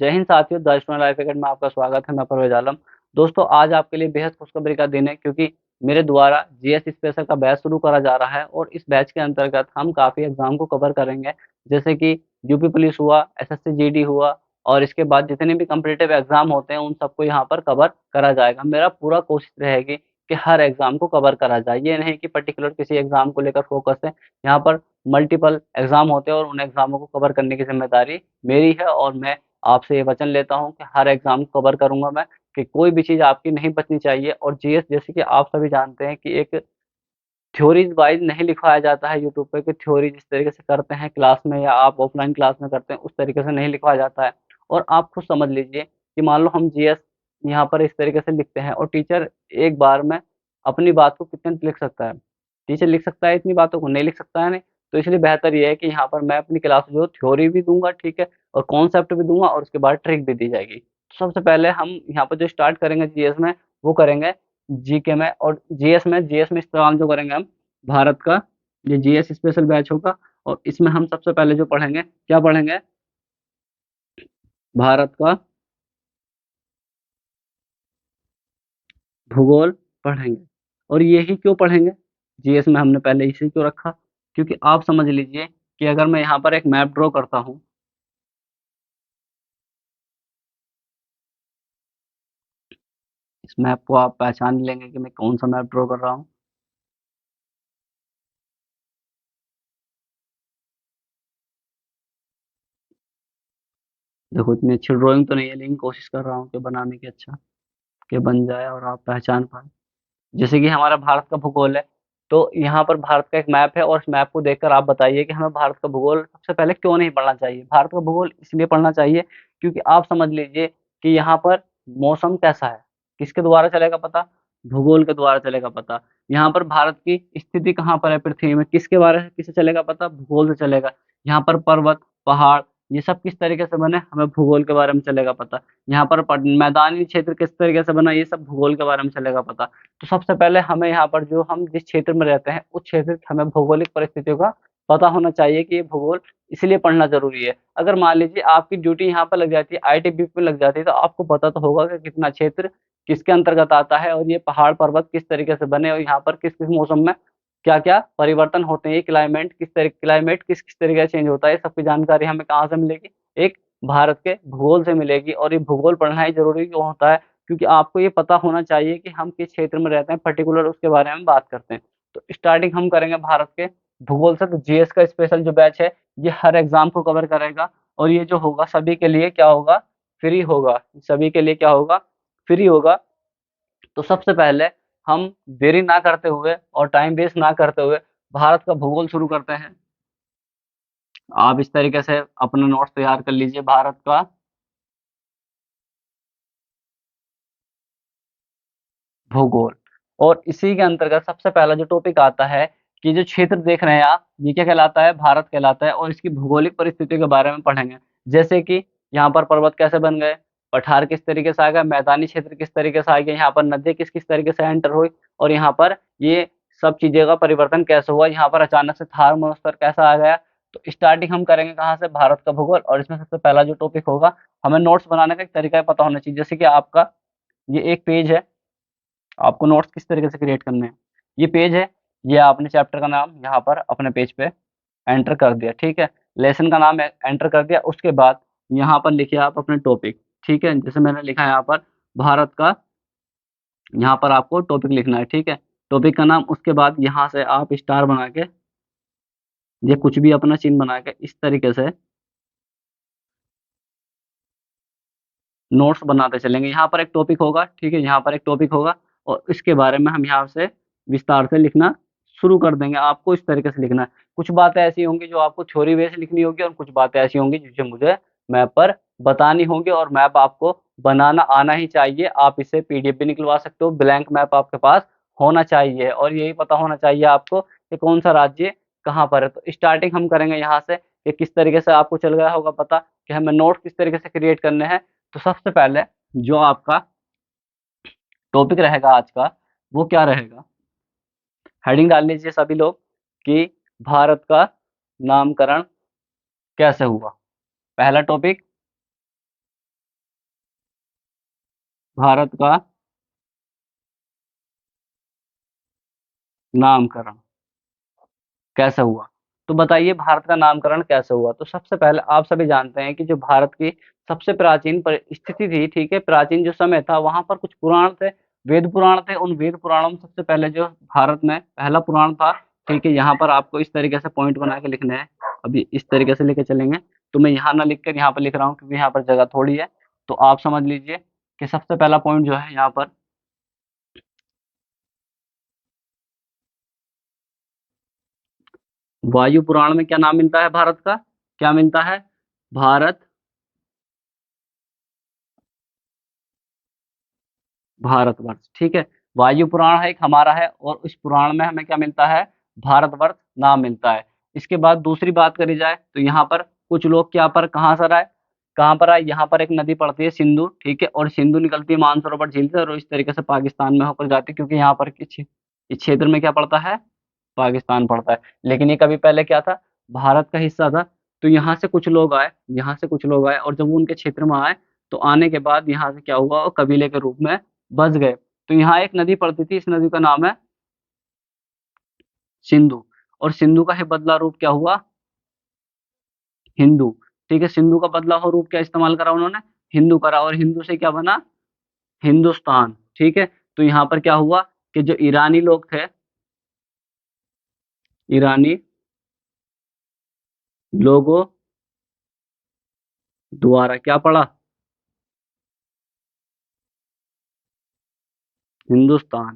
जय हिंद साथियों, the student life academy में आपका स्वागत है। मैं परवेज आलम। दोस्तों, आज आपके लिए बेहद खुशखबरी का दिन है क्योंकि मेरे द्वारा जीएस स्पेशल का बैच शुरू करा जा रहा है और इस बैच के अंतर्गत हम काफ़ी एग्जाम को कवर करेंगे। जैसे कि यूपी पुलिस हुआ, एसएससी जीडी हुआ और इसके बाद जितने भी कॉम्पिटिटिव एग्जाम होते हैं उन सबको यहाँ पर कवर करा जाएगा। मेरा पूरा कोशिश रहेगी कि हर एग्जाम को कवर करा जाए। ये नहीं कि पर्टिकुलर किसी एग्जाम को लेकर फोकस है। यहाँ पर मल्टीपल एग्जाम होते हैं और उन एग्जामों को कवर करने की जिम्मेदारी मेरी है और मैं आपसे ये वचन लेता हूँ कि हर एग्जाम कवर करूंगा मैं, कि कोई भी चीज़ आपकी नहीं बचनी चाहिए। और जीएस जैसे कि आप सभी जानते हैं कि एक थ्योरीज वाइज नहीं लिखवाया जाता है यूट्यूब पे, कि थ्योरी जिस तरीके से करते हैं क्लास में या आप ऑफलाइन क्लास में करते हैं उस तरीके से नहीं लिखवाया जाता है। और आप खुद समझ लीजिए कि मान लो हम जीएस यहाँ पर इस तरीके से लिखते हैं और टीचर एक बार में अपनी बात को कितने लिख सकता है? टीचर लिख सकता है इतनी बातों को? नहीं लिख सकता है। नहीं। तो इसलिए बेहतर ये है कि यहाँ पर मैं अपनी क्लास में जो थ्योरी भी दूंगा, ठीक है, और कॉन्सेप्ट भी दूंगा और उसके बाद ट्रिक भी दी जाएगी। तो सबसे पहले हम यहाँ पर जो स्टार्ट करेंगे जीएस में, वो करेंगे जीके में। और जीएस में इस्तेमाल जो करेंगे हम भारत का, ये जीएस स्पेशल बैच होगा। और इसमें हम सबसे पहले जो पढ़ेंगे, क्या पढ़ेंगे? भारत का भूगोल पढ़ेंगे। और यही क्यों पढ़ेंगे? जीएस में हमने पहले इसे क्यों रखा? क्योंकि आप समझ लीजिए कि अगर मैं यहाँ पर एक मैप ड्रॉ करता हूँ, इस मैप को आप पहचान लेंगे कि मैं कौन सा मैप ड्रॉ कर रहा हूँ। देखो, इतनी अच्छी ड्राइंग तो नहीं है लेकिन कोशिश कर रहा हूँ कि बनाने की, अच्छा कि बन जाए और आप पहचान पाए। जैसे कि हमारा भारत का भूगोल है, तो यहाँ पर भारत का एक मैप है और इस मैप को देखकर आप बताइए कि हमें भारत का भूगोल सबसे पहले क्यों नहीं पढ़ना चाहिए। भारत का भूगोल इसलिए पढ़ना चाहिए क्योंकि आप समझ लीजिए कि यहाँ पर मौसम कैसा है, किसके द्वारा चलेगा पता? भूगोल के द्वारा चलेगा पता। यहाँ पर भारत की स्थिति कहाँ पर है पृथ्वी में, किसके बारे में किससे चलेगा पता? भूगोल से चलेगा। यहाँ पर पर्वत, पहाड़, ये सब किस तरीके से बने, हमें भूगोल के बारे में चलेगा पता। यहाँ पर मैदानी क्षेत्र किस तरीके से बना, ये सब भूगोल के बारे में चलेगा पता। तो सबसे पहले हमें यहाँ पर जो हम जिस क्षेत्र में रहते हैं उस क्षेत्र की हमें भौगोलिक परिस्थितियों का पता होना चाहिए कि ये भूगोल इसलिए पढ़ना जरूरी है। अगर मान लीजिए आपकी ड्यूटी यहाँ पर लग जाती है, आईटीबीपी पे लग जाती है, तो आपको पता तो होगा कि कितना क्षेत्र किसके अंतर्गत आता है और ये पहाड़ पर्वत किस तरीके से बने और यहाँ पर किस किस मौसम में क्या क्या परिवर्तन होते हैं, ये क्लाइमेट किस किस तरीके से चेंज होता है, सबकी जानकारी हमें कहाँ से मिलेगी? एक भारत के भूगोल से मिलेगी। और ये भूगोल पढ़ना ही जरूरी क्यों होता है? क्योंकि आपको ये पता होना चाहिए कि हम किस क्षेत्र में रहते हैं, पर्टिकुलर उसके बारे में बात करते हैं। तो स्टार्टिंग हम करेंगे भारत के भूगोल से। तो जीएस का स्पेशल जो बैच है, ये हर एग्जाम को कवर करेगा और ये जो होगा सभी के लिए क्या होगा? फ्री होगा। सभी के लिए क्या होगा? फ्री होगा। तो सबसे पहले हम देरी ना करते हुए और टाइम वेस्ट ना करते हुए भारत का भूगोल शुरू करते हैं। आप इस तरीके से अपना नोट्स तैयार कर लीजिए, भारत का भूगोल। और इसी के अंतर्गत सबसे पहला जो टॉपिक आता है, कि जो क्षेत्र देख रहे हैं आप, ये क्या कहलाता है? भारत कहलाता है। और इसकी भौगोलिक परिस्थितियों के बारे में पढ़ेंगे। जैसे कि यहाँ पर पर्वत कैसे बन गए, पठार किस तरीके से आ गए, मैदानी क्षेत्र किस तरीके से आ गए, यहाँ पर नदी किस किस तरीके से एंटर हुई, और यहाँ पर ये सब चीजें का परिवर्तन कैसे हुआ, यहाँ पर अचानक से थार मरुस्थल कैसा आ गया। तो स्टार्टिंग हम करेंगे कहाँ से? भारत का भूगोल। और इसमें सबसे पहला जो टॉपिक होगा, हमें नोट्स बनाने का एक तरीका पता होना चाहिए। जैसे कि आपका ये एक पेज है, आपको नोट्स किस तरीके से क्रिएट करने हैं। ये पेज है, ये आपने चैप्टर का नाम यहाँ पर अपने पेज पे एंटर कर दिया, ठीक है। लेसन का नाम एंटर कर दिया। उसके बाद यहाँ पर लिखिए आप अपने टॉपिक, ठीक है। जैसे मैंने लिखा है यहाँ पर भारत का, यहाँ पर आपको टॉपिक लिखना है, ठीक है। टॉपिक का नाम, उसके बाद यहाँ से आप स्टार बना के, ये कुछ भी अपना चिन्ह बना के इस तरीके से नोट्स बनाते चलेंगे। यहाँ पर एक टॉपिक होगा, ठीक है, यहाँ पर एक टॉपिक होगा और इसके बारे में हम यहाँ से विस्तार से लिखना शुरू कर देंगे। आपको इस तरीके से लिखना है। कुछ बातें ऐसी होंगी जो आपको थ्योरी बेस लिखनी होगी और कुछ बातें ऐसी होंगी जो मुझे मैप पर बतानी होंगी। और मैप आपको बनाना आना ही चाहिए। आप इसे पीडीएफ भी निकलवा सकते हो, ब्लैंक मैप आपके पास होना चाहिए और यही पता होना चाहिए आपको कि कौन सा राज्य कहाँ पर है। तो स्टार्टिंग हम करेंगे यहाँ से, कि किस तरीके से आपको चल गया होगा पता कि हमें नोट किस तरीके से क्रिएट करने हैं। तो सबसे पहले जो आपका टॉपिक रहेगा आज का, वो क्या रहेगा? हेडिंग डाल लीजिए सभी लोग, कि भारत का नामकरण कैसे हुआ। पहला टॉपिक, भारत का नामकरण कैसे हुआ? तो बताइए भारत का नामकरण कैसे हुआ? तो सबसे पहले आप सभी जानते हैं कि जो भारत की सबसे प्राचीन स्थिति थी, ठीक है, प्राचीन जो समय था वहां पर कुछ पुराण थे, वेद पुराण थे। उन वेद पुराणों में सबसे पहले जो भारत में पहला पुराण था, ठीक है, यहाँ पर आपको इस तरीके से पॉइंट बना के लिखने हैं। अभी इस तरीके से लेके चलेंगे, तो मैं यहाँ ना लिख कर यहाँ पर लिख रहा हूँ क्योंकि यहाँ पर जगह थोड़ी है। तो आप समझ लीजिए कि सबसे पहला पॉइंट जो है यहाँ पर, वायु पुराण में क्या नाम मिलता है भारत का? क्या मिलता है? भारत, भारतवर्ष, ठीक है। वायु पुराण है एक हमारा है, और उस पुराण में हमें क्या मिलता है? भारतवर्ष नाम मिलता है। इसके बाद दूसरी बात करी जाए तो यहाँ पर कुछ लोग क्या पर कहाँ सर आए, कहाँ पर आए? यहाँ पर एक नदी पड़ती है सिंधु, ठीक है, और सिंधु निकलती है मानसरोवर झील से और इस तरीके से पाकिस्तान में होकर जाती है, क्योंकि यहाँ पर इस क्षेत्र में क्या पड़ता है? पाकिस्तान पड़ता है। लेकिन ये कभी पहले क्या था? भारत का हिस्सा था। तो यहाँ से कुछ लोग आए, यहाँ से कुछ लोग आए, और जब वो उनके क्षेत्र में आए तो आने के बाद यहाँ से क्या हुआ, वो कबीले के रूप में बस गए। तो यहाँ एक नदी पड़ती थी, इस नदी का नाम है सिंधु, और सिंधु का ही बदला रूप क्या हुआ? हिंदू, ठीक है। सिंधु का बदला हुआ रूप क्या इस्तेमाल करा उन्होंने? हिंदू करा, और हिंदू से क्या बना? हिंदुस्तान, ठीक है। तो यहाँ पर क्या हुआ कि जो ईरानी लोग थे, ईरानी लोगों द्वारा क्या पड़ा? हिंदुस्तान।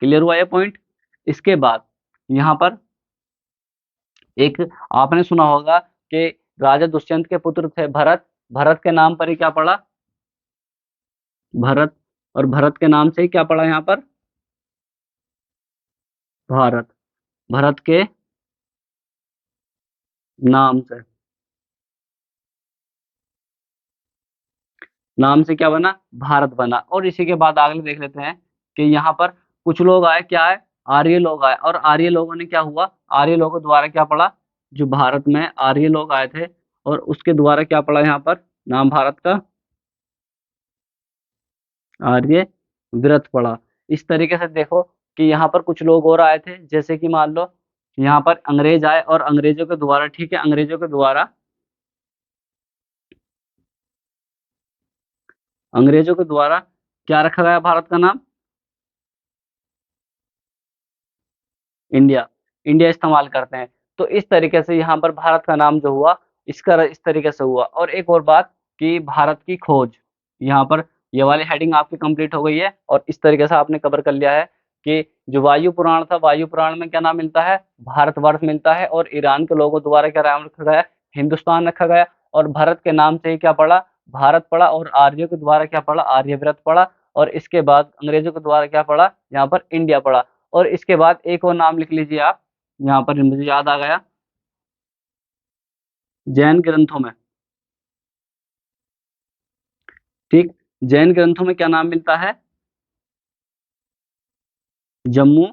क्लियर हुआ ये पॉइंट? इसके बाद यहाँ पर एक आपने सुना होगा कि राजा दुष्यंत के पुत्र थे भरत, भरत के नाम पर ही क्या पड़ा? भरत, और भरत के नाम से ही क्या पड़ा यहाँ पर? भारत, भरत के नाम से, नाम से क्या बना? भारत बना। और इसी के बाद आगे देख लेते हैं कि यहाँ पर कुछ लोग आए, क्या आए? आर्य लोग आए, और आर्य लोगों ने क्या हुआ? आर्य लोगों द्वारा क्या पड़ा? जो भारत में आर्य लोग आए थे, और उसके द्वारा क्या पड़ा यहाँ पर? नाम भारत का आर्य व्रत पड़ा। इस तरीके से देखो कि यहाँ पर कुछ लोग और आए थे, जैसे कि मान लो यहाँ पर अंग्रेज आए, और अंग्रेजों के द्वारा, ठीक है, अंग्रेजों के द्वारा, अंग्रेजों के द्वारा क्या रखा गया भारत का नाम? इंडिया, इंडिया इस्तेमाल करते हैं। तो इस तरीके से यहाँ पर भारत का नाम जो हुआ, इसका इस तरीके से हुआ। और एक और बात कि भारत की खोज, यहाँ पर ये वाली हेडिंग आपकी कंप्लीट हो गई है, और इस तरीके से आपने कवर कर लिया है कि जो वायु पुराण था, वायु पुराण में क्या नाम मिलता है? भारतवर्ष मिलता है, और ईरान के लोगों द्वारा क्या नाम रखा गया? हिंदुस्तान रखा गया। और भारत के नाम से ही क्या पड़ा? भारत पड़ा, और आर्यों के द्वारा क्या पड़ा? आर्यव्रत पड़ा। और इसके बाद अंग्रेजों के द्वारा क्या पड़ा? यहाँ पर इंडिया पड़ा। और इसके बाद एक और नाम लिख लीजिए आप, यहाँ पर मुझे याद आ गया, जैन ग्रंथों में, ठीक, जैन ग्रंथों में क्या नाम मिलता है? जम्मू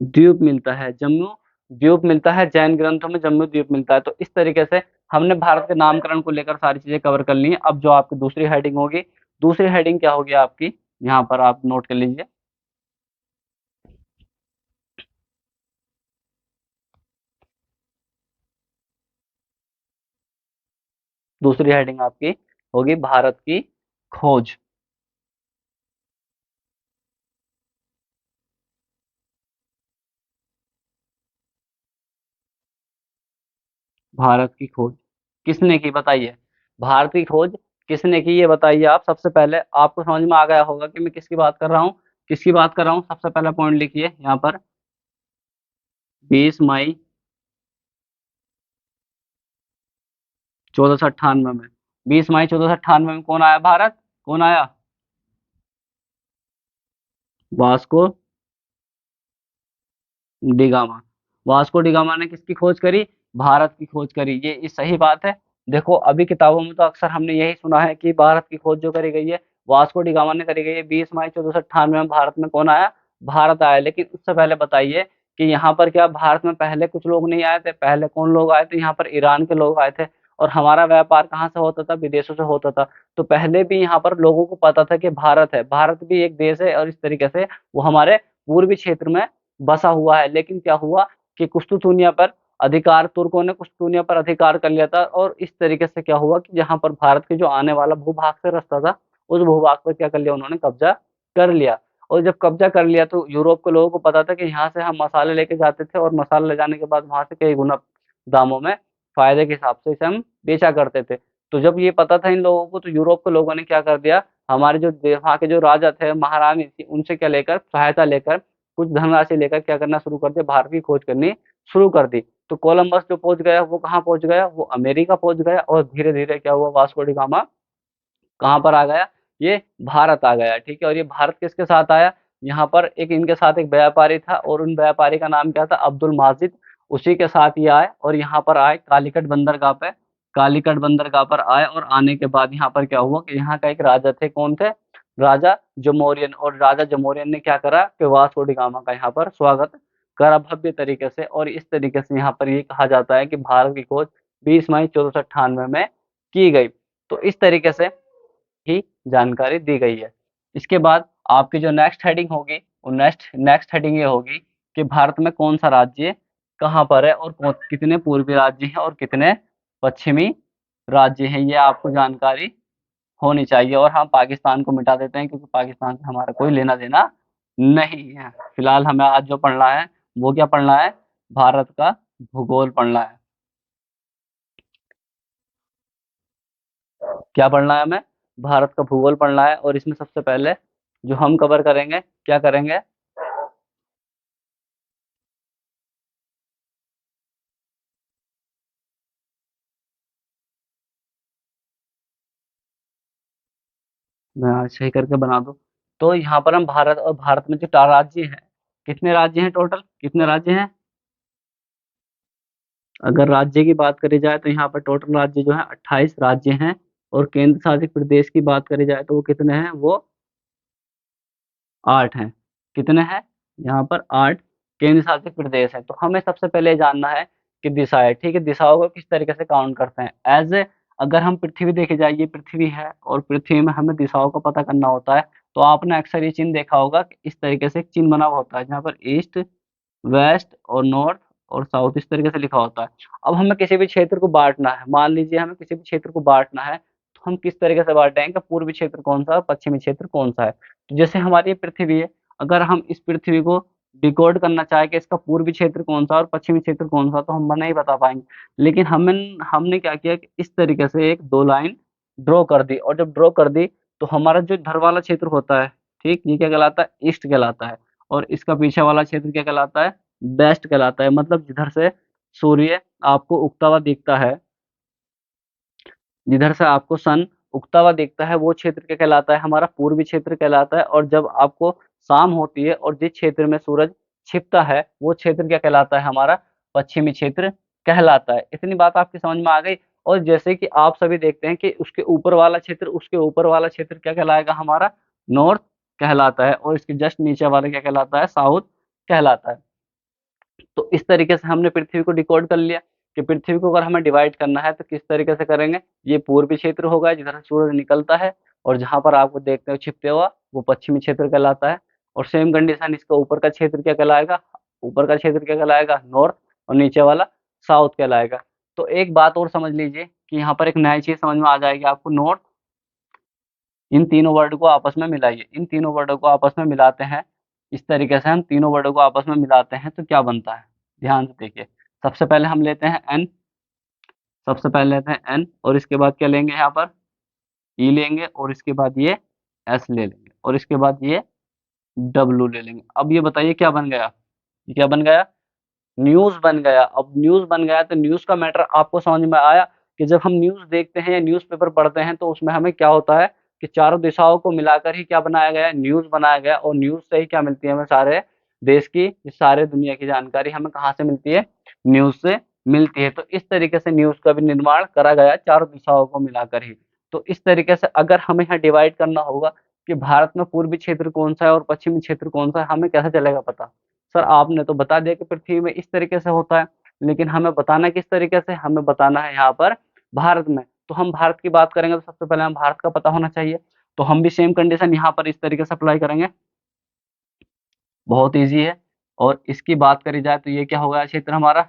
द्वीप मिलता है, जम्मू द्वीप मिलता है, जैन ग्रंथों में जम्मू द्वीप मिलता है। तो इस तरीके से हमने भारत के नामकरण को लेकर सारी चीजें कवर कर ली हैं। अब जो आपकी दूसरी हेडिंग होगी, दूसरी हेडिंग क्या होगी आपकी, यहाँ पर आप नोट कर लीजिए। दूसरी हेडिंग आपकी होगी भारत की खोज, भारत की खोज किसने की बताइए? भारत की खोज किसने की ये बताइए आप। सबसे पहले आपको समझ में आ गया होगा कि मैं किसकी बात कर रहा हूँ, किसकी बात कर रहा हूँ। सबसे पहला पॉइंट लिखिए यहाँ पर, 20 मई 1498 में, 20 मई 1498 में कौन आया भारत? कौन आया? Vasco da Gama. वास्को डिगामा ने किसकी खोज करी? भारत की खोज करी। ये सही बात है। देखो अभी किताबों में तो अक्सर हमने यही सुना है कि भारत की खोज जो करी गई है वास्को डिगामा ने करी गई है। 20 मई 1498 में भारत में कौन आया? भारत आया। लेकिन उससे पहले बताइए कि यहाँ पर क्या भारत में पहले कुछ लोग नहीं आए थे? पहले कौन लोग आए थे? यहाँ पर ईरान के लोग आए थे। और हमारा व्यापार कहाँ से होता था? विदेशों से होता था। तो पहले भी यहाँ पर लोगों को पता था कि भारत है, भारत भी एक देश है और इस तरीके से वो हमारे पूर्वी क्षेत्र में बसा हुआ है। लेकिन क्या हुआ कि कुस्तुतुनिया पर अधिकार, तुर्कों ने कुस्तुतुनिया पर अधिकार कर लिया था और इस तरीके से क्या हुआ कि जहाँ पर भारत के जो आने वाला भूभाग से रास्ता था, उस भूभाग पर क्या कर लिया उन्होंने? कब्जा कर लिया। और जब कब्जा कर लिया तो यूरोप के लोगों को पता था कि यहाँ से हम मसाले लेके जाते थे और मसाला ले जाने के बाद वहाँ से कई गुना दामों में फ़ायदे के हिसाब से इसे हम बेचा करते थे। तो जब ये पता था इन लोगों को, तो यूरोप के लोगों ने क्या कर दिया, हमारे जो वहाँ के जो राजा थे, महारानी थी, उनसे क्या लेकर, सहायता लेकर, कुछ धनराशि लेकर क्या करना शुरू कर दिया, भारत की खोज करनी शुरू कर दी। तो कोलंबस जो पहुंच गया वो कहाँ पहुंच गया? वो अमेरिका पहुंच गया। और धीरे धीरे क्या हुआ, वास्को डी गामा कहाँ पर आ गया? ये भारत आ गया। ठीक है। और ये भारत किसके साथ आया? यहाँ पर एक इनके साथ एक व्यापारी था और उन व्यापारी का नाम क्या था? अब्दुल माजिद। उसी के साथ ये आए और यहाँ पर आए कालीकट बंदरगाह पे, कालीकट बंदरगाह पर आए। और आने के बाद यहाँ पर क्या हुआ कि यहाँ का एक राजा थे, कौन थे? राजा जमोरियन। और राजा जमोरियन ने क्या करा कि वास्को डी गामा का यहाँ पर स्वागत करा भव्य तरीके से। और इस तरीके से यहाँ पर ये कहा जाता है कि भारत की खोज 20 मई 1498 में की गई। तो इस तरीके से ही जानकारी दी गई है। इसके बाद आपकी जो नेक्स्ट हेडिंग होगी, वो नेक्स्ट नेक्स्ट हेडिंग ये होगी कि भारत में कौन सा राज्य कहाँ पर है और कितने पूर्वी राज्य हैं और कितने पश्चिमी राज्य हैं, ये आपको जानकारी होनी चाहिए। और हम पाकिस्तान को मिटा देते हैं क्योंकि पाकिस्तान से हमारा कोई लेना देना नहीं है। फिलहाल हमें आज जो पढ़ना है वो क्या पढ़ना है? भारत का भूगोल पढ़ना है। क्या पढ़ना है हमें? भारत का भूगोल पढ़ना है। और इसमें सबसे पहले जो हम कवर करेंगे, क्या करेंगे? मैं आज सही करके बना दूं। तो यहाँ पर हम भारत, और भारत में जो चार राज्य हैं, कितने राज्य हैं टोटल? कितने राज्य हैं? अगर राज्य की बात करी जाए तो यहाँ पर टोटल राज्य जो है 28 राज्य हैं। और केंद्र शासित प्रदेश की बात करी जाए तो वो कितने हैं? वो 8 हैं। कितने हैं? यहाँ पर 8 केंद्र शासित प्रदेश हैं। तो हमें सबसे पहले जानना है कि दिशाएं, ठीक है, दिशाओं को किस तरीके से काउंट करते हैं। एज ए, अगर हम पृथ्वी देखे जाए, ये पृथ्वी है और पृथ्वी में हमें दिशाओं का पता करना होता है। तो आपने अक्सर ये चिन्ह देखा होगा कि इस तरीके से एक चिन्ह बना हुआ होता है जहाँ पर ईस्ट, वेस्ट और नॉर्थ और साउथ इस तरीके से लिखा होता है। अब हमें किसी भी क्षेत्र को बांटना है, मान लीजिए हमें किसी भी क्षेत्र को बांटना है, तो हम किस तरीके से बांटेंगे कि पूर्वी क्षेत्र कौन सा है और पश्चिमी क्षेत्र कौन सा है। तो जैसे हमारी ये पृथ्वी है, अगर हम इस पृथ्वी को डिकोड करना चाहे कि इसका पूर्वी क्षेत्र कौन सा और पश्चिमी क्षेत्र कौन सा, तो हम नहीं बता पाएंगे। लेकिन हमने क्या किया कि इस तरीके से एक दो लाइन ड्रॉ कर दी। और जब ड्रॉ कर दी तो हमारा जो इधर वाला क्षेत्र होता है, ठीक, ये क्या कहलाता है? ईस्ट कहलाता है। और इसका पीछे वाला क्षेत्र क्या कहलाता है? वेस्ट कहलाता है। मतलब जिधर से सूर्य आपको उगता हुआ दिखता है, जिधर से आपको सन उगता हुआ दिखता है, वो क्षेत्र क्या कहलाता है? हमारा पूर्वी क्षेत्र कहलाता है। और जब आपको शाम होती है और जिस क्षेत्र में सूरज छिपता है, वो क्षेत्र क्या कहलाता है? हमारा पश्चिमी क्षेत्र कहलाता है। इतनी बात आपकी समझ में आ गई। और जैसे कि आप सभी देखते हैं कि उसके ऊपर वाला क्षेत्र क्या कहलाएगा? हमारा नॉर्थ कहलाता है। और इसके जस्ट नीचे वाला क्या कहलाता है? साउथ कहलाता है। तो इस तरीके से हमने पृथ्वी को डिकोड कर लिया कि पृथ्वी को अगर हमें डिवाइड करना है तो किस तरीके से करेंगे। ये पूर्वी क्षेत्र होगा जिधर से सूरज निकलता है, और जहां पर आपको देखते हो छिपते हुआ, वो पश्चिमी क्षेत्र कहलाता है। और सेम कंडीशन इसका ऊपर का क्षेत्र क्या कहलाएगा? ऊपर का क्षेत्र क्या कहलाएगा? नॉर्थ। और नीचे वाला साउथ कहलाएगा। तो एक बात और समझ लीजिए कि यहाँ पर एक नई चीज समझ में आ जाएगी आपको। नॉर्थ, इन तीनों वर्ड को आपस में मिलाइए, इन तीनों वर्डों को आपस में मिलाते हैं। इस तरीके से हम तीनों वर्डों को आपस में मिलाते हैं तो क्या बनता है? ध्यान से देखिए। सबसे पहले हम लेते हैं एन, सबसे पहले लेते हैं एन, और इसके बाद क्या लेंगे? यहाँ पर ई लेंगे, और इसके बाद ये एस ले लेंगे, और इसके बाद ये डब्लू ले लेंगे। अब ये बताइए क्या बन गया? ये क्या बन गया? न्यूज़ बन गया। अब न्यूज़ बन गया तो न्यूज़ का मैटर आपको समझ में आया कि जब हम न्यूज़ देखते हैं या न्यूज़पेपर पढ़ते हैं तो उसमें हमें क्या होता है कि चारों दिशाओं को मिलाकर ही क्या बनाया गया है? न्यूज़ बनाया गया। और न्यूज़ से ही क्या मिलती है हमें? सारे देश की, सारे दुनिया की जानकारी हमें कहाँ से मिलती है? न्यूज़ से मिलती है। तो इस तरीके से न्यूज़ का भी निर्माण करा गया चारों दिशाओं को मिलाकर ही। तो इस तरीके से अगर हमें यहाँ डिवाइड करना होगा कि भारत में पूर्वी क्षेत्र कौन सा है और पश्चिमी क्षेत्र कौन सा है, हमें कैसे चलेगा पता? सर आपने तो बता दिया कि पृथ्वी में इस तरीके से होता है, लेकिन हमें बताना किस तरीके से? हमें बताना है यहाँ पर भारत में। तो हम भारत की बात करेंगे तो सबसे पहले हमें भारत का पता होना चाहिए। तो हम भी सेम कंडीशन यहाँ पर इस तरीके से अप्लाई करेंगे। बहुत ईज़ी है। और इसकी बात करी जाए तो ये क्या हो गया क्षेत्र हमारा?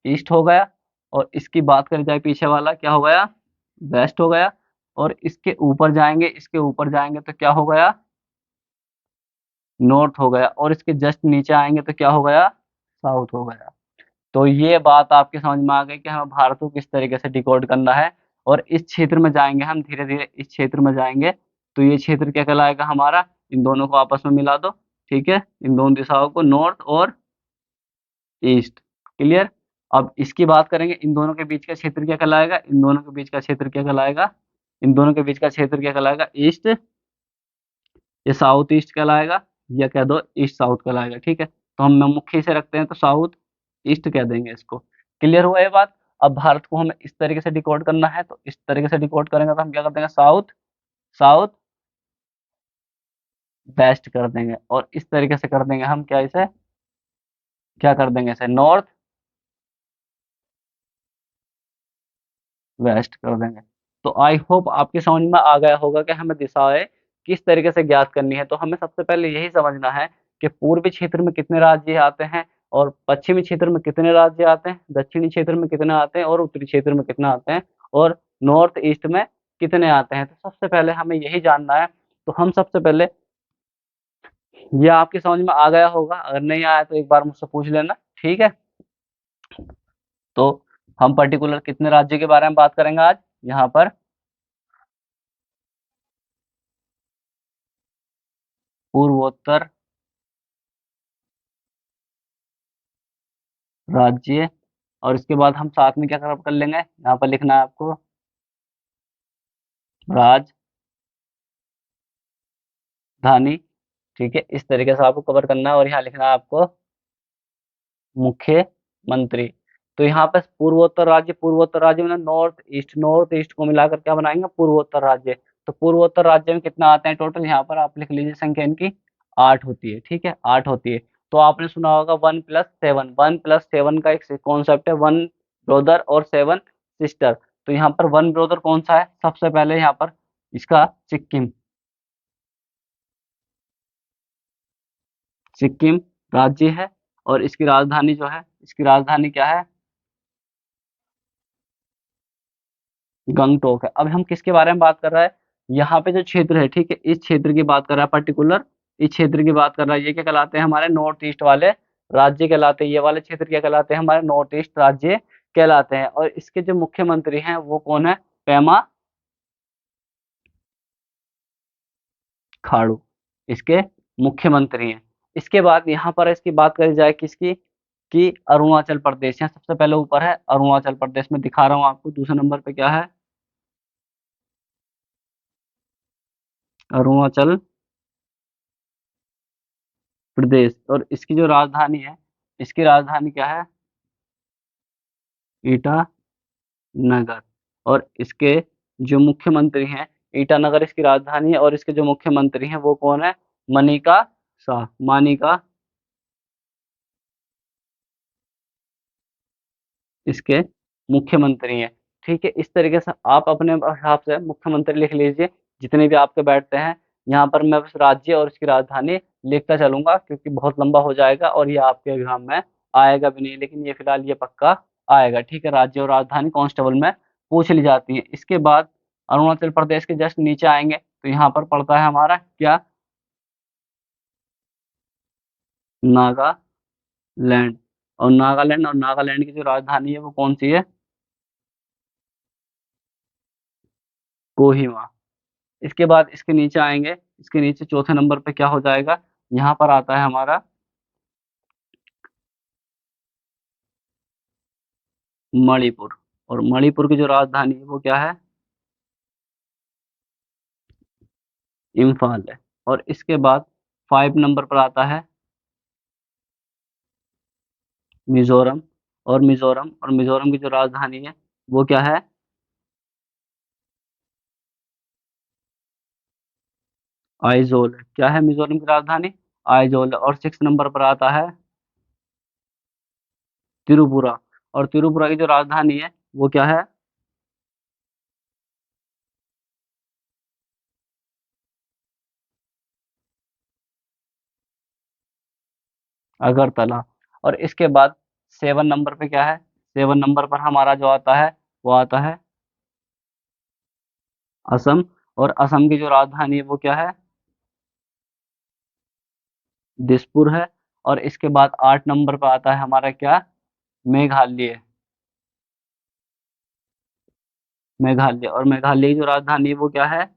ईस्ट हो गया। और इसकी बात करी जाए पीछे वाला क्या हो गया? वेस्ट हो गया। और इसके ऊपर जाएँगे तो क्या हो गया? नॉर्थ हो गया। और इसके जस्ट नीचे आएँगे तो क्या हो गया? साउथ हो गया। तो ये बात आपके समझ में आ गई कि हमें भारत को किस तरीके से डिकोड करना है। और इस क्षेत्र में जाएँगे हम धीरे-धीरे इस क्षेत्र में जाएँगे, तो ये क्षेत्र क्या कहलाएगा हमारा? इन दोनों को आपस में मिला दो, ठीक है? इन दोनों दिशाओं को नॉर्थ और ईस्ट, क्लियर? अब इसकी बात करेंगे, इन दोनों के बीच का क्षेत्र क्या कहलाएगा? इन दोनों के बीच का क्षेत्र क्या कहलाएगा? इन दोनों के बीच का क्षेत्र क्या कहलाएगा? ईस्ट, ये साउथ ईस्ट कहलाएगा, या कह दो ईस्ट साउथ कहलाएगा, ठीक है? तो हम मुख्य से रखते हैं तो साउथ ईस्ट कह देंगे इसको। क्लियर हुआ ये बात? अब भारत को हमें इस तरीके से डिकोड करना है, तो इस तरीके से डिकोड करेंगे तो हम क्या कर देंगे? साउथ, साउथ वेस्ट कर देंगे। और इस तरीके से कर देंगे हम क्या इसे? क्या कर देंगे इसे? नॉर्थ वेस्ट कर देंगे। तो आई होप आपकी समझ में आ गया होगा कि हमें दिशाएँ किस तरीके से ज्ञात करनी है। तो हमें सबसे पहले यही समझना है कि पूर्वी क्षेत्र में कितने राज्य आते हैं और पश्चिमी क्षेत्र में कितने राज्य आते हैं, दक्षिणी क्षेत्र में कितने आते हैं और उत्तरी क्षेत्र में कितने आते हैं और नॉर्थ ईस्ट में कितने आते हैं। तो सबसे पहले हमें यही जानना है। तो हम सबसे पहले, ये आपकी समझ में आ गया होगा, अगर नहीं आया तो एक बार मुझसे पूछ लेना, ठीक है? तो हम पर्टिकुलर कितने राज्यों के बारे में बात करेंगे आज यहाँ पर? पूर्वोत्तर राज्य। और इसके बाद हम साथ में क्या कर लेंगे? यहाँ पर लिखना है आपको राजधानी, ठीक है? इस तरीके से आपको कवर करना है। और यहाँ लिखना है आपको मुख्यमंत्री। तो यहाँ पे पूर्वोत्तर राज्य में नॉर्थ ईस्ट को मिलाकर क्या बनाएंगे? पूर्वोत्तर राज्य। तो पूर्वोत्तर राज्य में कितना आते हैं टोटल? यहाँ पर आप लिख लीजिए संख्या इनकी 8 होती है, ठीक है? 8 होती है। तो आपने सुना होगा 1+7 का एक कॉन्सेप्ट है, 1 ब्रदर और 7 सिस्टर। तो यहाँ पर 1 ब्रदर कौन सा है? सबसे पहले यहाँ पर इसका सिक्किम, सिक्किम राज्य है। और इसकी राजधानी जो है, इसकी राजधानी क्या है? गंगटोक है। अब हम किसके बारे में बात कर रहे हैं? यहाँ पे जो क्षेत्र है, ठीक है, इस क्षेत्र की बात कर रहा है पर्टिकुलर, इस क्षेत्र की बात कर रहा है। ये क्या कहलाते हैं? हमारे नॉर्थ ईस्ट वाले राज्य कहलाते हैं। ये वाले क्षेत्र क्या कहलाते हैं? हमारे नॉर्थ ईस्ट राज्य कहलाते हैं। और इसके जो मुख्यमंत्री हैं वो कौन है? पेमा खाड़ू इसके मुख्यमंत्री हैं। इसके बाद यहाँ पर इसकी बात करी जाए किसकी? कि अरुणाचल प्रदेश, यहाँ सबसे पहले ऊपर है अरुणाचल प्रदेश में दिखा रहा हूँ आपको। दूसरे नंबर पे क्या है? अरुणाचल प्रदेश। और इसकी जो राजधानी है, इसकी राजधानी क्या है? ईटानगर। और इसके जो मुख्यमंत्री हैं, ईटानगर इसकी राजधानी है। और इसके जो मुख्यमंत्री हैं वो कौन है? मनिका शाह, मानिका इसके मुख्यमंत्री हैं, ठीक है? इस तरीके से आप अपने हिसाब से मुख्यमंत्री लिख लीजिए जितने भी आपके बैठते हैं। यहाँ पर मैं बस राज्य और इसकी राजधानी लिखता चलूंगा क्योंकि बहुत लंबा हो जाएगा और ये आपके एग्जाम में आएगा भी नहीं, लेकिन ये फिलहाल ये पक्का आएगा, ठीक है? राज्य और राजधानी कांस्टेबल में पूछ ली जाती है। इसके बाद अरुणाचल प्रदेश के जस्ट नीचे आएंगे तो यहाँ पर पड़ता है हमारा क्या? नागालैंड। और नागालैंड की जो राजधानी है वो कौन सी है? कोहिमा। इसके बाद इसके नीचे आएँगे, इसके नीचे चौथे नंबर पे क्या हो जाएगा? यहाँ पर आता है हमारा मणिपुर। और मणिपुर की जो राजधानी है वो क्या है? इम्फाल है। और इसके बाद 5 नंबर पर आता है मिज़ोरम। और मिज़ोरम की जो राजधानी है वो क्या है? आइज़ोल है। क्या है मिज़ोरम की राजधानी? आइज़ोल है। और 6 नंबर पर आता है त्रिपुरा। और त्रिपुरा की जो राजधानी है वो क्या है? अगरतला। और इसके बाद 7 नंबर पे क्या है? 7 नंबर पर हमारा जो आता है वो आता है असम। और असम की जो राजधानी है वो क्या है? दिसपुर है। और इसके बाद 8 नंबर पर आता है हमारा क्या? मेघालय। मेघालय, और मेघालय की जो राजधानी है वो क्या है?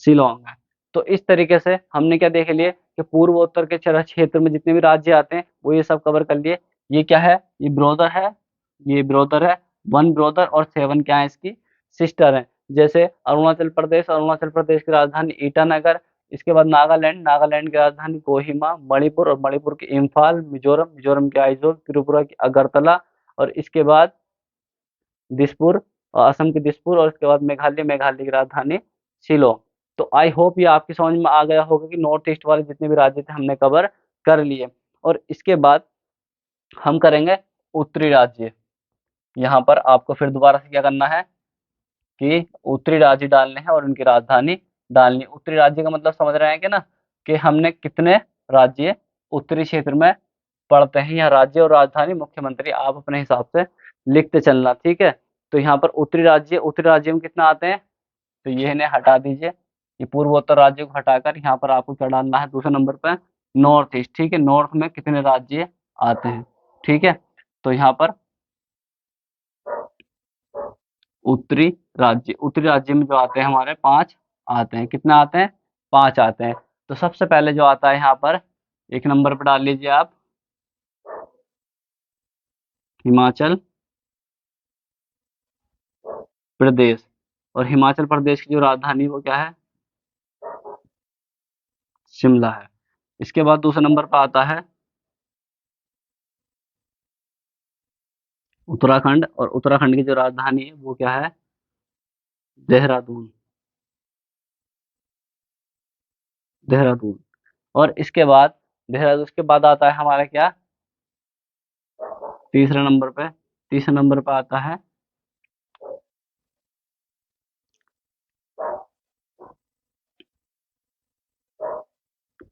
शिलोंग है। तो इस तरीके से हमने क्या देख लिए कि पूर्व उत्तर के क्षेत्र में जितने भी राज्य आते हैं वो ये सब कवर कर लिए। ये क्या है? ये ब्रोदर है, ये ब्रोदर है। 1 ब्रोदर और 7 क्या है इसकी? सिस्टर है। जैसे अरुणाचल प्रदेश, अरुणाचल प्रदेश की राजधानी ईटानगर। इसके बाद नागालैंड, नागालैंड की राजधानी कोहिमा। मणिपुर, और मणिपुर की इम्फाल। मिजोरम, मिजोरम की आइजोल। त्रिपुरा की अगरतला। और इसके बाद दिसपुर, असम की दिसपुर। और इसके बाद मेघालय, मेघालय की राजधानी शिलोंग। तो आई होप ये आपकी समझ में आ गया होगा कि नॉर्थ ईस्ट वाले जितने भी राज्य थे हमने कवर कर लिए। और इसके बाद हम करेंगे उत्तरी राज्य। यहाँ पर आपको फिर दोबारा से क्या करना है कि उत्तरी राज्य डालने हैं और उनकी राजधानी डालनी है। उत्तरी राज्य का मतलब समझ रहे हैं कि ना, कि हमने कितने राज्य उत्तरी क्षेत्र में पड़ते हैं। यहाँ राज्य और राजधानी, मुख्यमंत्री आप अपने हिसाब से लिखते चलना, ठीक है। तो यहाँ पर उत्तरी राज्य, उत्तरी राज्य में कितना आते हैं? तो ये इन्हें हटा दीजिए, ये पूर्वोत्तर राज्य को हटाकर यहाँ पर आपको क्या डालना है दूसरे नंबर पर? नॉर्थ ईस्ट, ठीक है। नॉर्थ में कितने राज्य आते हैं, ठीक है। तो यहाँ पर उत्तरी राज्य, उत्तरी राज्य में जो आते हैं हमारे 5 आते हैं। कितने आते हैं? 5 आते हैं। तो सबसे पहले जो आता है यहाँ पर 1 नंबर पर डाल लीजिए आप हिमाचल प्रदेश। और हिमाचल प्रदेश की जो राजधानी वो क्या है? शिमला है। इसके बाद दूसरे नंबर पर आता है उत्तराखंड। और उत्तराखंड की जो राजधानी है वो क्या है? देहरादून, देहरादून। और इसके बाद देहरादून के बाद आता है हमारा क्या? तीसरे नंबर पे, तीसरे नंबर पे आता है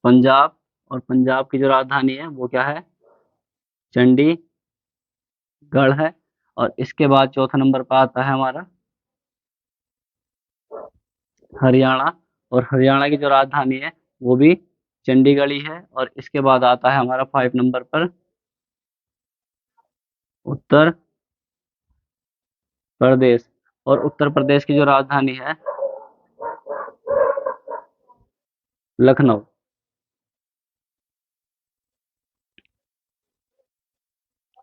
पंजाब। और पंजाब की जो राजधानी है वो क्या है? चंडीगढ़ है। और इसके बाद चौथा नंबर पे आता है हमारा हरियाणा। और हरियाणा की जो राजधानी है वो भी चंडीगढ़ ही है। और इसके बाद आता है हमारा 5 नंबर पर उत्तर प्रदेश। और उत्तर प्रदेश की जो राजधानी है लखनऊ।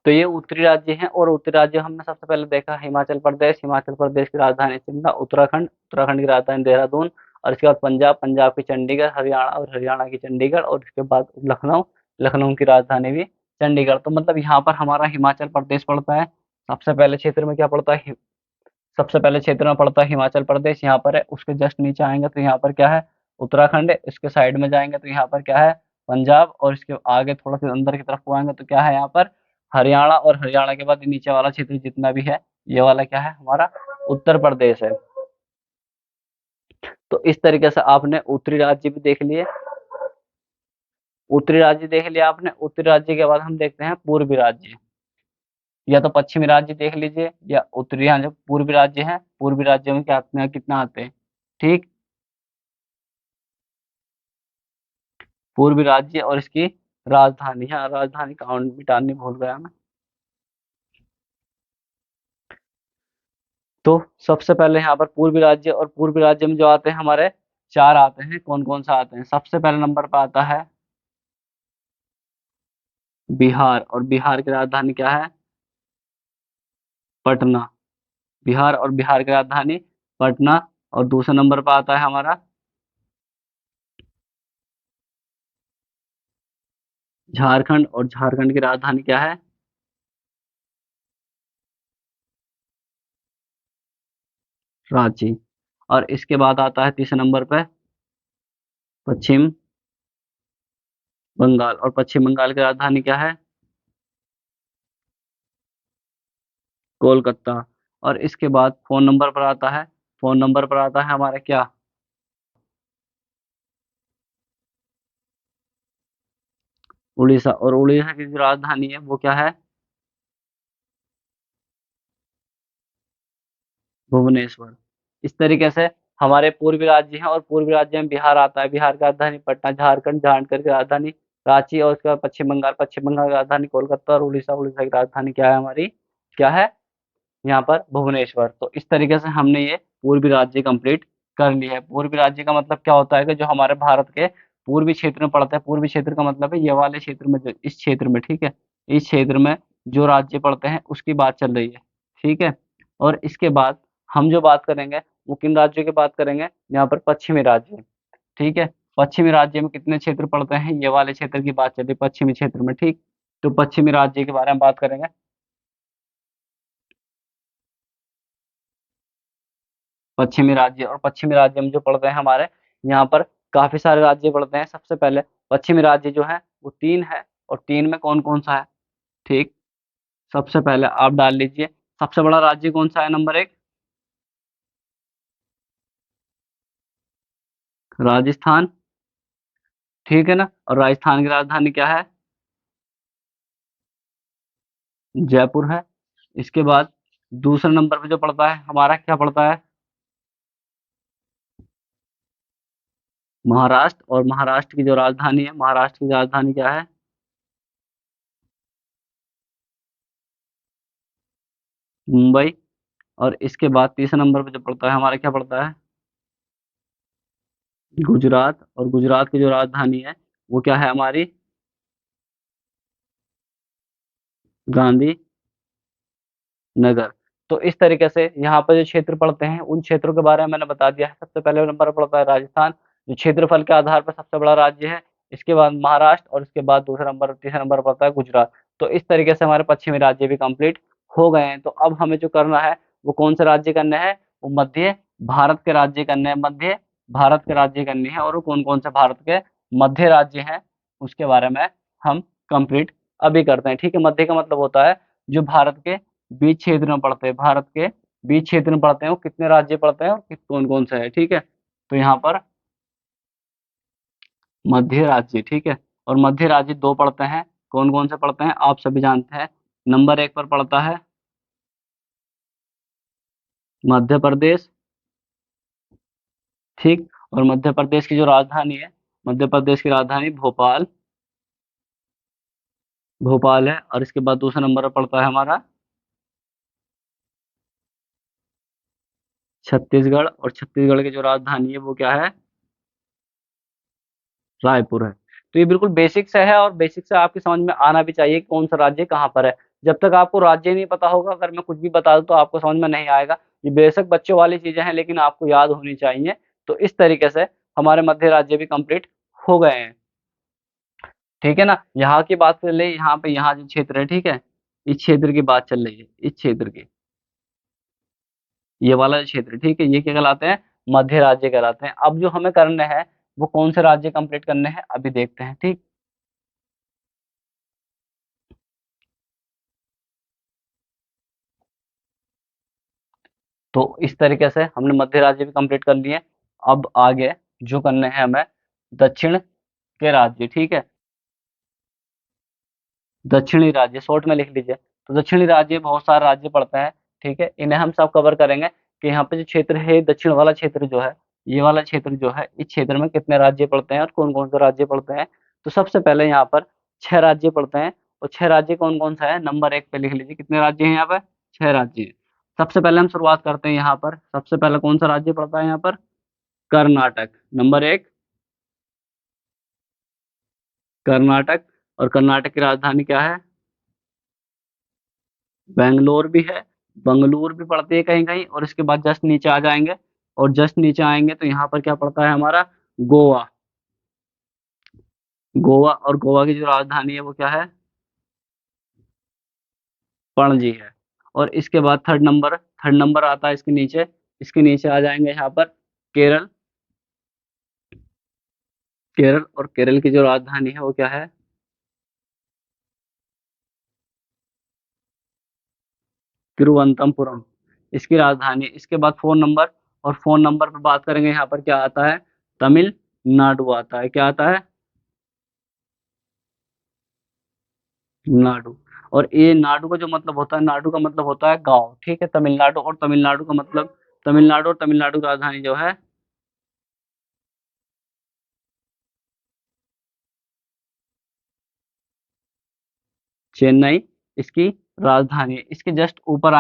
तो ये उत्तरी राज्य हैं। और उत्तरी राज्य हमने सबसे पहले देखा हिमाचल प्रदेश, हिमाचल प्रदेश की राजधानी शिमला। उत्तराखंड, उत्तराखंड की राजधानी देहरादून। और इसके बाद पंजाब, पंजाब की चंडीगढ़। हरियाणा, और हरियाणा की चंडीगढ़। और इसके बाद लखनऊ, लखनऊ की राजधानी भी चंडीगढ़। तो मतलब यहाँ पर हमारा हिमाचल प्रदेश पड़ता है सबसे पहले क्षेत्र में। क्या पड़ता है? सबसे पहले क्षेत्र में पड़ता है हिमाचल प्रदेश, यहाँ पर है। उसके जस्ट नीचे आएंगे तो यहाँ पर क्या है? उत्तराखंड है। इसके साइड में जाएंगे तो यहाँ पर क्या है? पंजाब। और इसके आगे थोड़ा सा अंदर की तरफ को आएंगे तो क्या है यहाँ पर? हरियाणा। और हरियाणा के बाद नीचे वाला क्षेत्र जितना भी है ये वाला क्या है हमारा? उत्तर प्रदेश है। तो इस तरीके से आपने उत्तरी राज्य भी देख लिए, उत्तरी राज्य देख लिया आपने। उत्तरी राज्य के बाद हम देखते हैं पूर्वी राज्य। या तो पश्चिमी राज्य देख लीजिए या उत्तरी, यहाँ जो पूर्वी राज्य है, पूर्वी राज्यों में क्या कितना आते हैं, ठीक। पूर्वी राज्य और इसकी राजधानी, हाँ राजधानी काउंट मिटानी भूल गया मैं। तो सबसे पहले यहाँ पर पूर्वी राज्य, और पूर्वी राज्य में जो आते हैं हमारे 4 आते हैं। कौन कौन सा आते हैं? सबसे पहले नंबर पर आता है बिहार। और बिहार की राजधानी क्या है? पटना। बिहार और बिहार की राजधानी पटना। और दूसरे नंबर पर आता है हमारा झारखंड। और झारखंड की राजधानी क्या है? रांची। और इसके बाद आता है तीसरे नंबर पर पश्चिम बंगाल। और पश्चिम बंगाल की राजधानी क्या है? कोलकाता। और इसके बाद फोन नंबर पर आता है फ़ोन नंबर पर आता है हमारा क्या? उड़ीसा, और उड़ीसा की जो राजधानी है वो क्या है? भुवनेश्वर। इस तरीके से हमारे पूर्वी राज्य हैं, और पूर्वी राज्य में बिहार आता है। बिहार की राजधानी पटना, झारखंड, झारखंड की राजधानी रांची, और उसके बाद पश्चिम बंगाल, पश्चिम बंगाल की राजधानी कोलकाता, और उड़ीसा, उड़ीसा की राजधानी क्या है हमारी? क्या है? यहाँ पर भुवनेश्वर। तो इस तरीके से हमने ये पूर्वी राज्य कंप्लीट कर ली है। पूर्वी राज्य का मतलब क्या होता है कि जो हमारे भारत के पूर्वी क्षेत्र में पड़ता है। पूर्वी क्षेत्र का मतलब है ये वाले क्षेत्र में, जो इस क्षेत्र में, ठीक है, इस क्षेत्र में जो राज्य पड़ते हैं उसकी बात चल रही है, ठीक है। और इसके बाद हम जो बात करेंगे वो किन राज्यों की बात करेंगे? यहाँ पर पश्चिमी राज्य, ठीक है। पश्चिमी राज्य में कितने क्षेत्र पड़ते हैं? ये वाले क्षेत्र की बात चल रही है पश्चिमी क्षेत्र में, ठीक। तो पश्चिमी राज्य के बारे में बात करेंगे। पश्चिमी राज्य, और पश्चिमी राज्य में जो पड़ते हैं हमारे, यहाँ पर काफी सारे राज्य पड़ते हैं। सबसे पहले पश्चिमी राज्य जो है वो 3 है, और 3 में कौन-कौन सा है? ठीक, सबसे पहले आप डाल लीजिए, सबसे बड़ा राज्य कौन-सा है नंबर 1? राजस्थान, ठीक है ना? और राजस्थान की राजधानी क्या है? जयपुर है। इसके बाद दूसरे नंबर पे जो पड़ता है हमारा, क्या पड़ता है? महाराष्ट्र, और महाराष्ट्र की जो राजधानी है, महाराष्ट्र की राजधानी क्या है? मुंबई। और इसके बाद तीसरे नंबर पे जो पड़ता है हमारा, क्या पड़ता है? गुजरात, और गुजरात की जो राजधानी है वो क्या है हमारी? गांधी नगर। तो इस तरीके से यहाँ पर जो क्षेत्र पड़ते हैं उन क्षेत्रों के बारे में मैंने बता दिया है। सबसे पहले नंबर पर पड़ता है राजस्थान, जो क्षेत्रफल के आधार पर सबसे बड़ा राज्य है। इसके बाद महाराष्ट्र, और इसके बाद दूसरा नंबर, तीसरा नंबर पड़ता है गुजरात। तो इस तरीके से हमारे पश्चिमी राज्य भी कंप्लीट हो गए हैं। तो अब हमें जो करना है वो कौन से राज्य करने हैं? वो मध्य भारत के राज्य करने हैं, मध्य भारत के राज्य करने हैं। और वो कौन कौन से भारत के मध्य राज्य हैं उसके बारे में हम कंप्लीट अभी करते हैं, ठीक है। मध्य का मतलब होता है जो भारत के बीच क्षेत्र में पड़ते हैं, भारत के बीच क्षेत्र में पड़ते हैं, वो कितने राज्य पड़ते हैं और कौन-कौन से हैं, ठीक है। तो यहाँ पर मध्य राज्य, ठीक है। और मध्य राज्य 2 पड़ते हैं, कौन-कौन से पड़ते हैं आप सभी जानते हैं। नंबर 1 पर पड़ता है मध्य प्रदेश, ठीक। और मध्य प्रदेश की जो राजधानी है, मध्य प्रदेश की राजधानी भोपाल, भोपाल है। और इसके बाद दूसरा नंबर पर पड़ता है हमारा छत्तीसगढ़, और छत्तीसगढ़ की जो राजधानी है वो क्या है? रायपुर है। तो ये बिल्कुल बेसिक सा है, और बेसिक से आपकी समझ में आना भी चाहिए कि कौन सा राज्य कहाँ पर है। जब तक आपको राज्य नहीं पता होगा, अगर मैं कुछ भी बता दूँ तो आपको समझ में नहीं आएगा। ये बेशक बच्चों वाली चीज़ें हैं, लेकिन आपको याद होनी चाहिए। तो इस तरीके से हमारे मध्य राज्य भी कंप्लीट हो गए हैं, ठीक है ना? यहाँ की बात चल रही है, यहाँ पे यहाँ जो क्षेत्र है, ठीक है? इस क्षेत्र की बात चल रही है, इस क्षेत्र की। ये वाला जो क्षेत्र, ठीक है? ये क्या कहलाते हैं? मध्य राज्य कहलाते हैं। अब जो हमें करने हैं, वो कौन से राज्य कंप्लीट करने हैं, अभी देखते हैं, ठीक? तो इस तरीके से हमने मध्य राज्य भी कंप्लीट कर लिए। अब आगे जो करने हैं हमें दक्षिण के राज्य, ठीक है? दक्षिणी राज्य शॉर्ट में लिख लीजिए। तो दक्षिणी राज्य बहुत सारे राज्य पड़ते हैं, ठीक है? इन्हें हम सब कवर करेंगे कि यहाँ पे जो क्षेत्र है, दक्षिण वाला क्षेत्र जो है, ये वाला क्षेत्र जो है, इस क्षेत्र में कितने राज्य पड़ते हैं और कौन-कौन से राज्य पड़ते हैं। तो सबसे पहले यहाँ पर 6 राज्य पड़ते हैं, और 6 राज्य कौन-कौन सा है? नंबर 1 पे लिख लीजिए, कितने राज्य हैं यहाँ पे? 6 राज्य हैं। सबसे पहले हम शुरुआत करते हैं यहाँ पर, सबसे पहले कौन सा राज्य पड़ता है यहाँ पर? कर्नाटक, नंबर 1 कर्नाटक। और कर्नाटक की राजधानी क्या है? बैंगलोर भी है, बंगलुरु भी पड़ती है कहीं-कहीं। और इसके बाद जस्ट नीचे आ जाएँगे, और जस्ट नीचे आएँगे तो यहाँ पर क्या पड़ता है हमारा? गोवा, गोवा। और गोवा की जो राजधानी है वो क्या है? पणजी है। और इसके बाद थर्ड नंबर आता है इसके नीचे आ जाएँगे यहाँ पर केरल, केरल। और केरल की जो राजधानी है वो क्या है? तिरुवनंतपुरम, इसकी राजधानी। इसके बाद 4 नंबर, और फ़ोन नंबर पे बात करेंगे, यहाँ पर क्या आता है, तमिलनाडु आता है। क्या आता है? नाडु। और ये नाडु का जो मतलब होता है, नाडु का मतलब होता है गाँव, ठीक है? तमिलनाडु, और तमिलनाडु का मतलब तमिलनाडु, और तमिलनाडु की राजधानी जो है चेन्नई, इसकी राजधानी है। इसके जस्ट ऊपर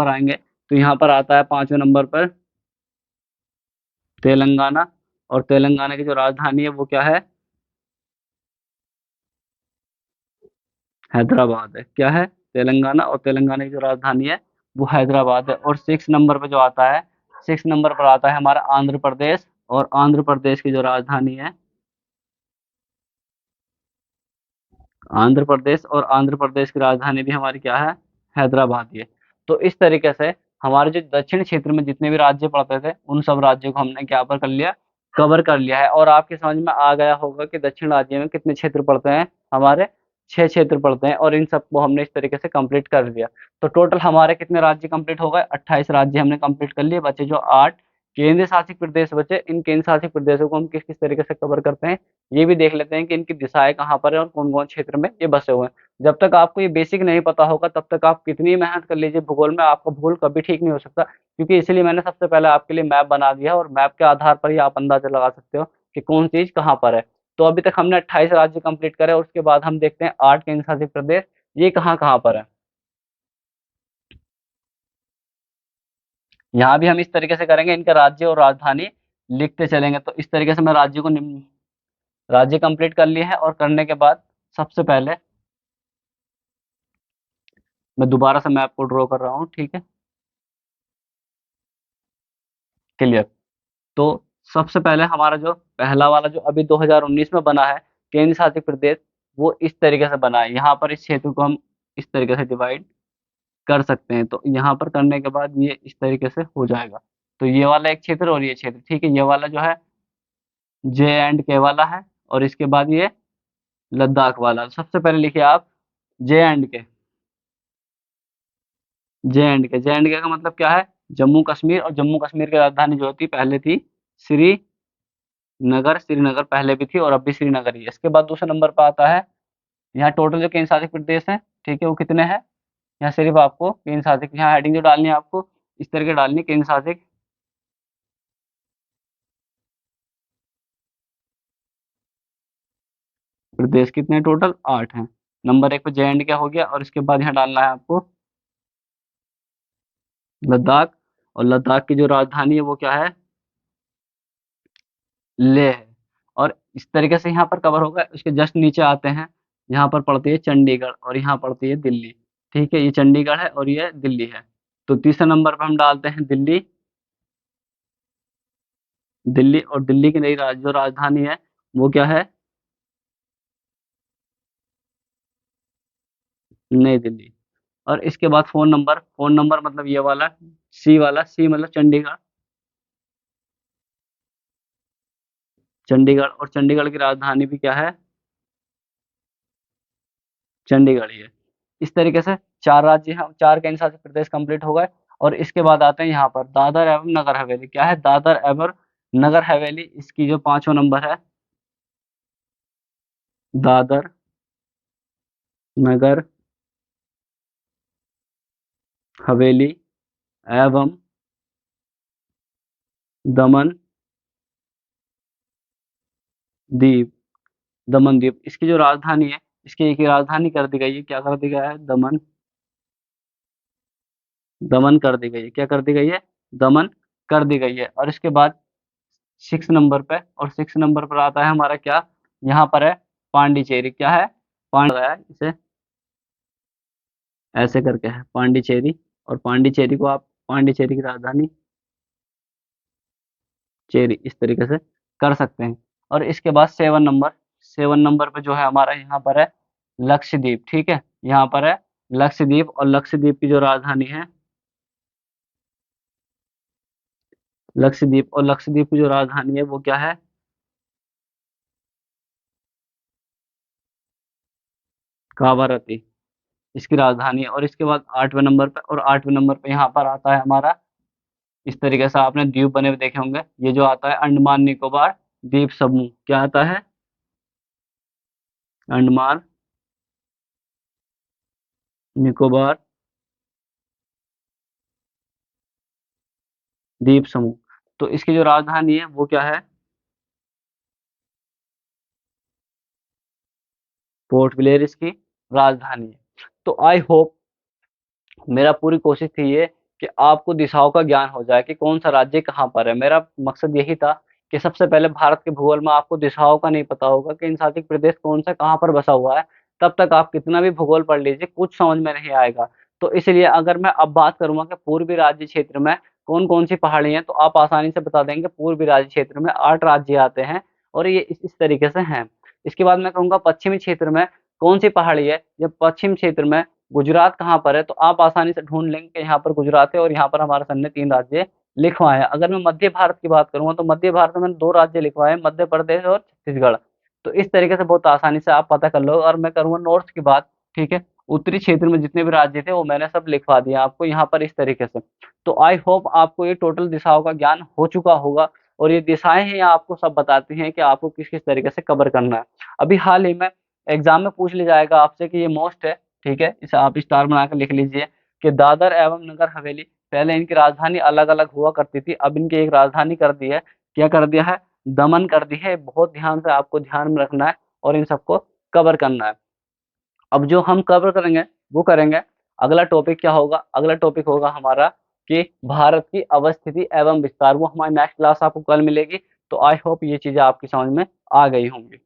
आएँगे तो यहाँ पर आता है 5वें नंबर पर तेलंगाना, और तेलंगाना की जो राजधानी है वो क्या है? हैदराबाद है। क्या है? तेलंगाना, और तेलंगाना की जो राजधानी है वो हैदराबाद है। और 6 नंबर पे जो आता है, 6 नंबर पर आता है हमारा आंध्र प्रदेश, और आंध्र प्रदेश की जो राजधानी है, आंध्र प्रदेश, और आंध्र प्रदेश की राजधानी भी हमारी क्या है? हैदराबाद ही है। तो इस तरीके से हमारे जो दक्षिण क्षेत्र में जितने भी राज्य पड़ते थे, उन सब राज्यों को हमने क्या पर कर लिया? कवर कर लिया है। और आपके समझ में आ गया होगा कि दक्षिण राज्य में कितने क्षेत्र पड़ते हैं हमारे? 6 क्षेत्र पड़ते हैं, और इन सबको हमने इस तरीके से कंप्लीट कर लिया। तो टोटल हमारे कितने राज्य कंप्लीट हो गए? 28 राज्य हमने कंप्लीट कर लिए, बचे जो 8 केंद्र शासित प्रदेश बचे। इन केंद्र शासित प्रदेशों को हम किस-किस तरीके से कवर करते हैं, ये भी देख लेते हैं कि इनकी दिशाएँ कहाँ पर है और कौन-कौन क्षेत्र में ये बसे हुए हैं। जब तक आपको ये बेसिक नहीं पता होगा, तब तक आप कितनी मेहनत कर लीजिए भूगोल में, आपका भूगोल कभी ठीक नहीं हो सकता। क्योंकि इसीलिए मैंने सबसे पहले आपके लिए मैप बना दिया है, और मैप के आधार पर ही आप अंदाज़ा लगा सकते हो कि कौन चीज़ कहाँ पर है। तो अभी तक हमने 28 राज्य कंप्लीट करे, और उसके बाद हम देखते हैं 8 केंद्र शासित प्रदेश, ये कहाँ-कहाँ पर है। यहाँ भी हम इस तरीके से करेंगे, इनका राज्य और राजधानी लिखते चलेंगे। तो इस तरीके से मैं राज्य कंप्लीट कर लिए हैं, और करने के बाद सबसे पहले मैं दोबारा से मैप को ड्रॉ कर रहा हूँ, ठीक है? क्लियर। तो सबसे पहले हमारा जो पहला वाला जो अभी 2019 में बना है केंद्र शासित प्रदेश, वो इस तरीके से बना है। यहाँ पर इस क्षेत्र को हम इस तरीके से डिवाइड कर सकते हैं। तो यहाँ पर करने के बाद ये इस तरीके से हो जाएगा। तो ये वाला एक क्षेत्र और ये क्षेत्र, ठीक है? ये वाला जो है जे एंड के वाला है, और इसके बाद ये लद्दाख वाला। सबसे पहले लिखिए आप जे एंड के। जे एंड के का मतलब क्या है? जम्मू कश्मीर, और जम्मू कश्मीर की राजधानी जो थी पहले थी श्रीनगर पहले भी थी, और अब भी श्रीनगर ही है। इसके बाद दूसरे नंबर पे आता है, यहाँ टोटल जो केंद्र शासित प्रदेश हैं, ठीक है, वो कितने हैं? यहाँ सिर्फ आपको केंद्र शासित, यहाँ हेडिंग जो डालनी है आपको इस तरह की डालनी है, केंद्र शासित प्रदेश कितने टोटल? 8 हैं। नंबर 1 पे जे एंड के हो गया, और इसके बाद यहाँ डालना है आपको लद्दाख, और लद्दाख की जो राजधानी है वो क्या है? लेह है। और इस तरीके से यहाँ पर कवर होगा। उसके जस्ट नीचे आते हैं, यहाँ पर पड़ती है चंडीगढ़, और यहाँ पड़ती है दिल्ली, ठीक है? ये चंडीगढ़ है और ये दिल्ली है। तो तीसरे नंबर पर हम डालते हैं दिल्ली। दिल्ली, और दिल्ली की नई जो राजधानी है वो क्या है? नई दिल्ली। और इसके बाद फ़ोन नंबर मतलब ये वाला, सी मतलब चंडीगढ़, चंडीगढ़, और चंडीगढ़ की राजधानी भी क्या है? चंडीगढ़ ही है। इस तरीके से 4 राज्य हैं, 4 केंद्र शासित प्रदेश कंप्लीट हो गए। और इसके बाद आते हैं यहाँ पर दादर एवं नगर हवेली। क्या है? दादर एवं नगर हवेली, इसकी जो 5वां नंबर है, दादर नगर हवेली एवं दमन दीव, दमन द्वीप, इसकी जो राजधानी है, इसकी एक ही राजधानी कर दी गई है। क्या कर दी गया है? दमन कर दी गई है। क्या कर दी गई है? दमन कर दी गई है। और इसके बाद 6 नंबर पे, और 6 नंबर पर आता है हमारा क्या? यहाँ पर है पांडिचेरी। क्या है? है इसे ऐसे करके है पांडिचेरी, और पांडिचेरी को आप पांडिचेरी की राजधानी चेरी इस तरीके से कर सकते हैं। और इसके बाद 7 नंबर पे जो है हमारा, यहाँ पर है लक्षद्वीप, ठीक है? यहाँ पर है लक्षद्वीप, और लक्षद्वीप की जो राजधानी है लक्षद्वीप, और लक्षद्वीप की जो राजधानी है वो क्या है? कावारती, इसकी राजधानी है। और इसके बाद 8वें नंबर पे, और 8वें नंबर पे यहाँ पर आता है हमारा इस तरीके से आपने द्वीप बने हुए देखे होंगे। ये जो आता है अंडमान निकोबार द्वीप समूह, क्या आता है? अंडमान निकोबार द्वीप समूह। तो इसकी जो राजधानी है वो क्या है? पोर्ट ब्लेयर इसकी राजधानी है। तो आई होप, मेरा पूरी कोशिश थी ये कि आपको दिशाओं का ज्ञान हो जाए कि कौन सा राज्य कहाँ पर है। मेरा मकसद यही था कि सबसे पहले भारत के भूगोल में आपको दिशाओं का नहीं पता होगा कि इंसातिक प्रदेश कौन सा कहाँ पर बसा हुआ है, तब तक आप कितना भी भूगोल पढ़ लीजिए कुछ समझ में नहीं आएगा। तो इसलिए अगर मैं अब बात करूंगा कि पूर्वी राज्य क्षेत्र में कौन कौन सी पहाड़ी हैं, तो आप आसानी से बता देंगे पूर्वी राज्य क्षेत्र में 8 राज्य आते हैं और ये इस तरीके से हैं। इसके बाद मैं कहूंगा पश्चिमी क्षेत्र में कौन सी पहाड़ी है। जब पश्चिम क्षेत्र में गुजरात कहाँ पर है, तो आप आसानी से ढूंढ लेंगे कि यहाँ पर गुजरात है और यहाँ पर हमारे सन ने 3 राज्य लिखवाए हैं। अगर मैं मध्य भारत की बात करूंगा तो मध्य भारत में मैंने 2 राज्य लिखवाए हैं, मध्य प्रदेश और छत्तीसगढ़। तो इस तरीके से बहुत आसानी से आप पता कर लो। और मैं करूंगा नॉर्थ की बात, ठीक है, उत्तरी क्षेत्र में जितने भी राज्य थे वो मैंने सब लिखवा दिए आपको यहाँ पर इस तरीके से। तो आई होप आपको ये टोटल दिशाओं का ज्ञान हो चुका होगा और ये दिशाएं हैं आपको सब बताती हैं कि आपको किस किस तरीके से कवर करना है। अभी हाल ही में एग्जाम में पूछ लिया जाएगा आपसे कि ये मोस्ट है, ठीक है, इसे आप स्टार बनाकर लिख लीजिए कि दादर एवं नगर हवेली, पहले इनकी राजधानी अलग अलग हुआ करती थी, अब इनकी एक राजधानी कर दी है। क्या कर दिया है? दमन कर दी है। बहुत ध्यान से आपको ध्यान में रखना है और इन सबको कवर करना है। अब जो हम कवर करेंगे वो करेंगे। अगला टॉपिक क्या होगा? अगला टॉपिक होगा हमारा कि भारत की अवस्थिति एवं विस्तार। वो हमारी नेक्स्ट क्लास आपको कल मिलेगी। तो आई होप ये चीजें आपकी समझ में आ गई होंगी।